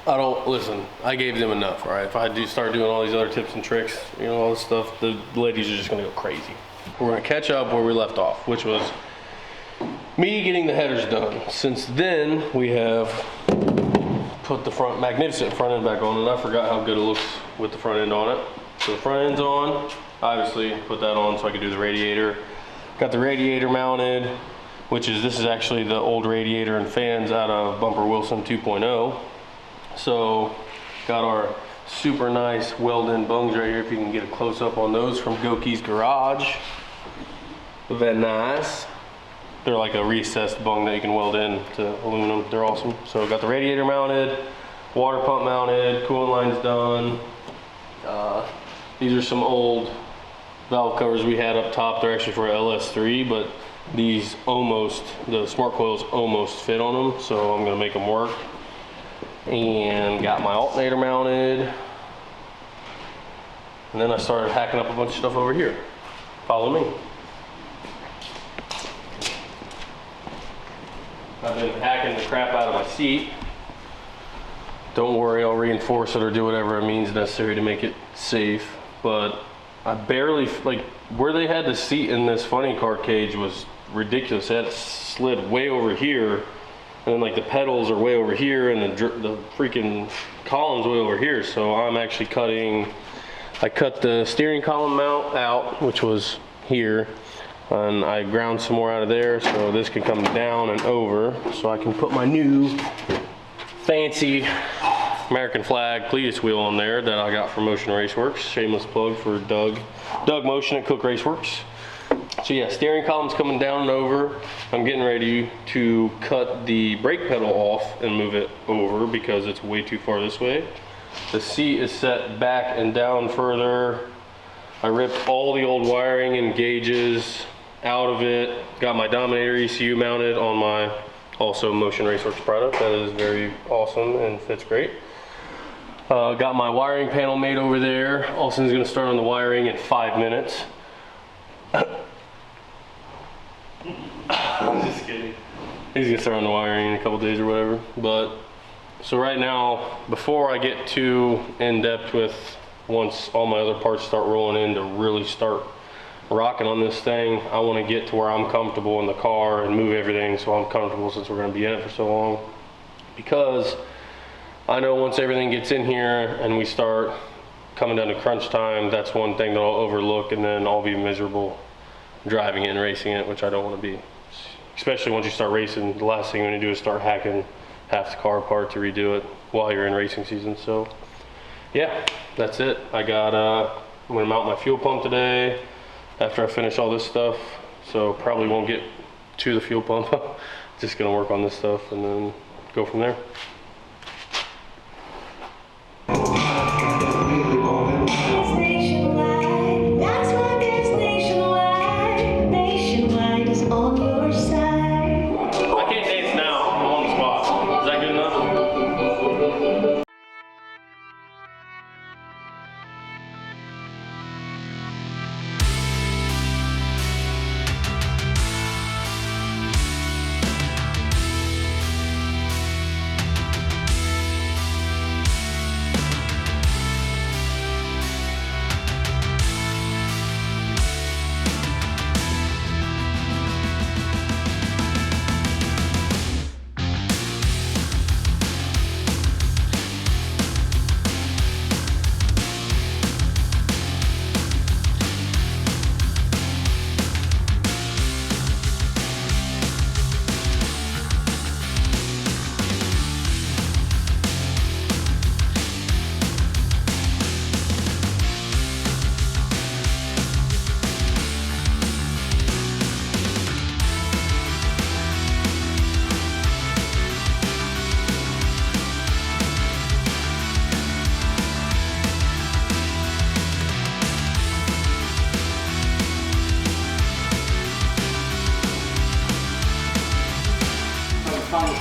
I don't, listen, I gave them enough, all right? If I do start doing all these other tips and tricks, you know, all this stuff, the ladies are just gonna go crazy. We're gonna catch up where we left off, which was me getting the headers done. Since then, we have put the magnificent front end back on, and I forgot how good it looks with the front end on it. So the front end's on, obviously put that on so I could do the radiator. Got the radiator mounted, which is, this is actually the old radiator and fans out of Bumper Wilson 2.0. So got our super nice weld-in bungs right here, if you can get a close-up on those from Goki's Garage. Very nice. They're like a recessed bung that you can weld in to aluminum. They're awesome. So got the radiator mounted, water pump mounted, cooling line's done. These are some old valve covers we had up top. They're actually for LS3, but these almost, the smart coils almost fit on them, so I'm gonna make them work. And got my alternator mounted. And then I started hacking up a bunch of stuff over here. Follow me. I've been hacking the crap out of my seat. Don't worry, I'll reinforce it or do whatever it means necessary to make it safe. But I barely, like, where they had the seat in this funny car cage was ridiculous. It slid way over here, and then like the pedals are way over here, and the freaking column's way over here. So I'm actually cutting, I cut the steering column mount out, which was here, and I ground some more out of there so this can come down and over, so I can put my new fancy American flag Cleetus wheel on there that I got from Motion Raceworks. Shameless plug for Doug Motion at Cook Raceworks. So yeah, steering column's coming down and over. I'm getting ready to cut the brake pedal off and move it over because it's way too far this way. The seat is set back and down further. I ripped all the old wiring and gauges out of it. Got my Dominator ECU mounted on my also Motion Raceworks product. That is very awesome and fits great. Got my wiring panel made over there. Austin's gonna start on the wiring in 5 minutes. I'm just kidding. He's gonna start on the wiring in a couple days or whatever. But so right now, before I get too in depth with, once all my other parts start rolling in to really start rocking on this thing, I want to get to where I'm comfortable in the car and move everything so I'm comfortable, since we're going to be in it for so long. Because I know once everything gets in here and we start coming down to crunch time, that's one thing that I'll overlook, and then I'll be miserable driving it and racing it, which I don't want to be. Especially once you start racing, the last thing you want to do is start hacking half the car apart to redo it while you're in racing season. So yeah, that's it. I'm gonna mount my fuel pump today after I finish all this stuff. So probably won't get to the fuel pump. Just gonna work on this stuff and then go from there.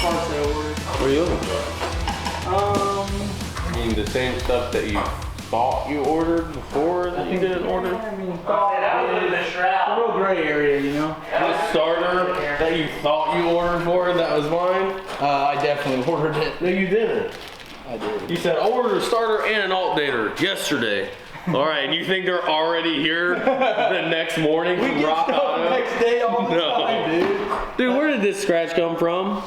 Parts I ordered. What are you looking for? I mean, the same stuff that you thought you ordered before that you didn't order? I mean, it's a real gray area, you know? The starter that you thought you ordered for, that was mine? I definitely ordered it. No, you didn't. I did. You said order a starter and an alternator yesterday. All right, and you think they're already here the next morning from Rock Auto? Next day all the time, dude. Dude, where did this scratch come from?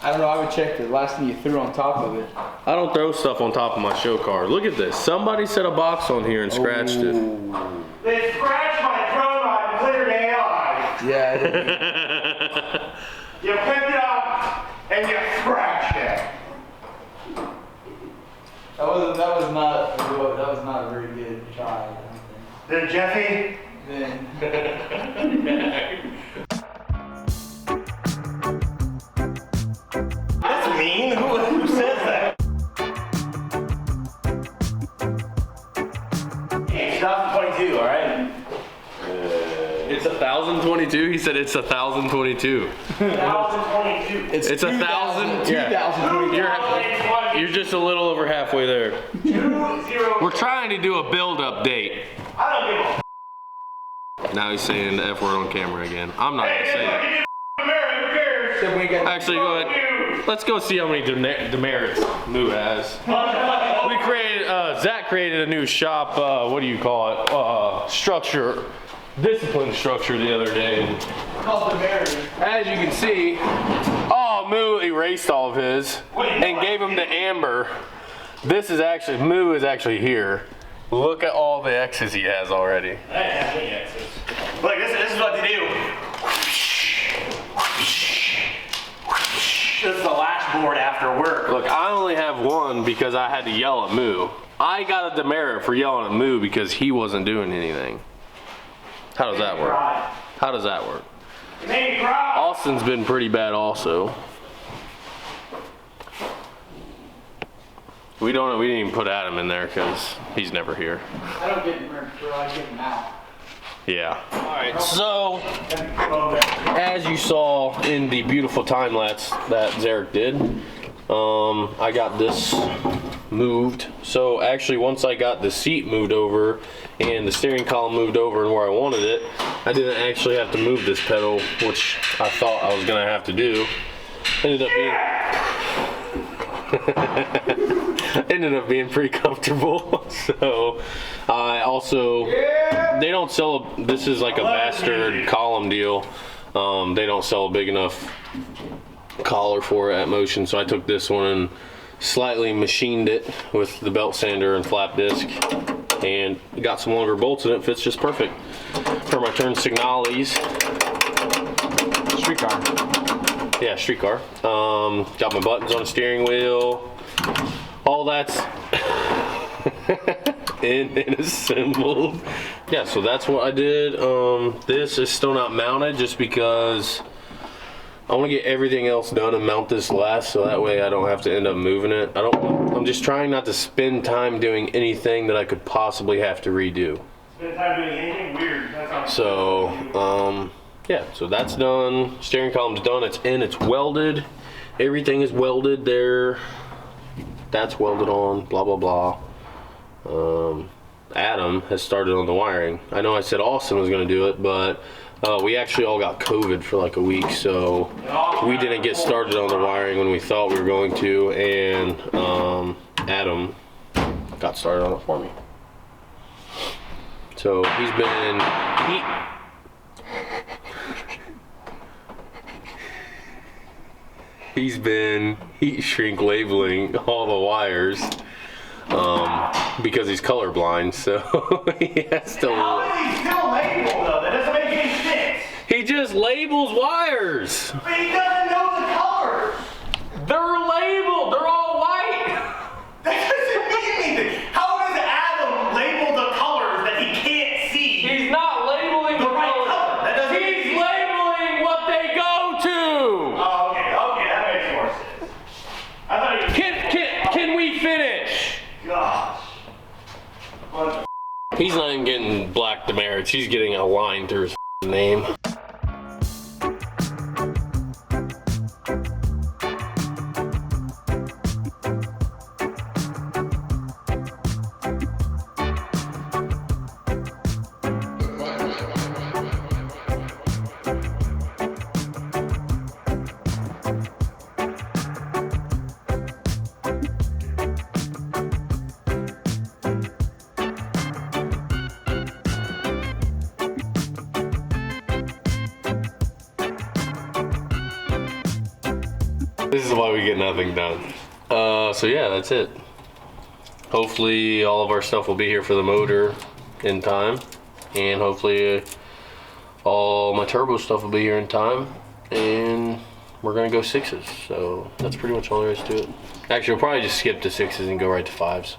I don't know. I would check the last thing you threw on top of it. I don't throw stuff on top of my show car. Look at this. Somebody set a box on here and scratched it. They scratched my chrome and cleared the airline. Yeah, I did. You picked it up and you scratched it. That was not a very good try. I don't think. Then Jeffy. Then. That's mean. Who says that? It's 2022, all right? It's 1022. He said it's 1022. 2022. It's 1,000. Yeah. You're just a little over halfway there. 2-0. We're trying to do a build update. I don't give a f. Now he's saying the F word on camera again. I'm not gonna say it. Hey, Camaro, who cares? So we got. Actually, go ahead. Let's go see how many demerits Moo has. We created, Zach created a new shop, what do you call it? Structure, discipline structure the other day. Called the Mary. As you can see, oh, Moo erased all of his and gave him to Amber. This is actually, Moo is actually here. Look at all the X's he has already. I didn't have any X's. Look, this is what they do. This is the lash board after work. Look, I only have one because I had to yell at Moo. I got a demerit for yelling at Moo because he wasn't doing anything. How does that work? How does that work? It made me cry. Austin's been pretty bad also. We didn't even put Adam in there because he's never here. I don't get Mary, I get him out. Yeah. Alright, so as you saw in the beautiful time lapse that Zarek did, I got this moved. So actually once I got the seat moved over and the steering column moved over and where I wanted it, I didn't actually have to move this pedal, which I thought I was gonna have to do. Ended up being pretty comfortable. So I also, they don't sell, this is like a bastard column deal. They don't sell a big enough collar for it at Motion, so I took this one and slightly machined it with the belt sander and flap disc and got some longer bolts and it fits just perfect for my turn signales. Streetcar. Yeah, streetcar. Got my buttons on the steering wheel. All that's in and assembled. Yeah, so that's what I did. This is still not mounted just because I want to get everything else done and mount this last so that way I don't have to end up moving it. I'm just trying not to spend time doing anything that I could possibly have to redo. Spend time doing anything weird. That's not So, yeah, so that's done. Steering column's done. It's in. It's welded. Everything is welded there. That's welded on. Blah blah blah. Adam has started on the wiring. I know I said Austin was going to do it, but we actually all got COVID for like a week, so we didn't get started on the wiring when we thought we were going to, and Adam got started on it for me. So he's been he's been heat shrink labeling all the wires because he's colorblind, so he has to. How is he still labeled though? That doesn't make any sense. He just labels wires. But he doesn't know the colors. They're labeled. They're all white. That doesn't mean anything. How does Adam label the colors that he can't see? He's not labeling the right colors. color. That doesn't make He's any sense. labeling what they go to. Oh, okay, that makes more sense. I thought he was. Can we finish? Gosh. What the He's not even getting black demerits. He's getting a line through his name. This is why we get nothing done. So yeah, that's it. Hopefully all of our stuff will be here for the motor in time. And hopefully all my turbo stuff will be here in time. And we're gonna go 6s. So that's pretty much all there is to it. Actually, we'll probably just skip to 6s and go right to 5s.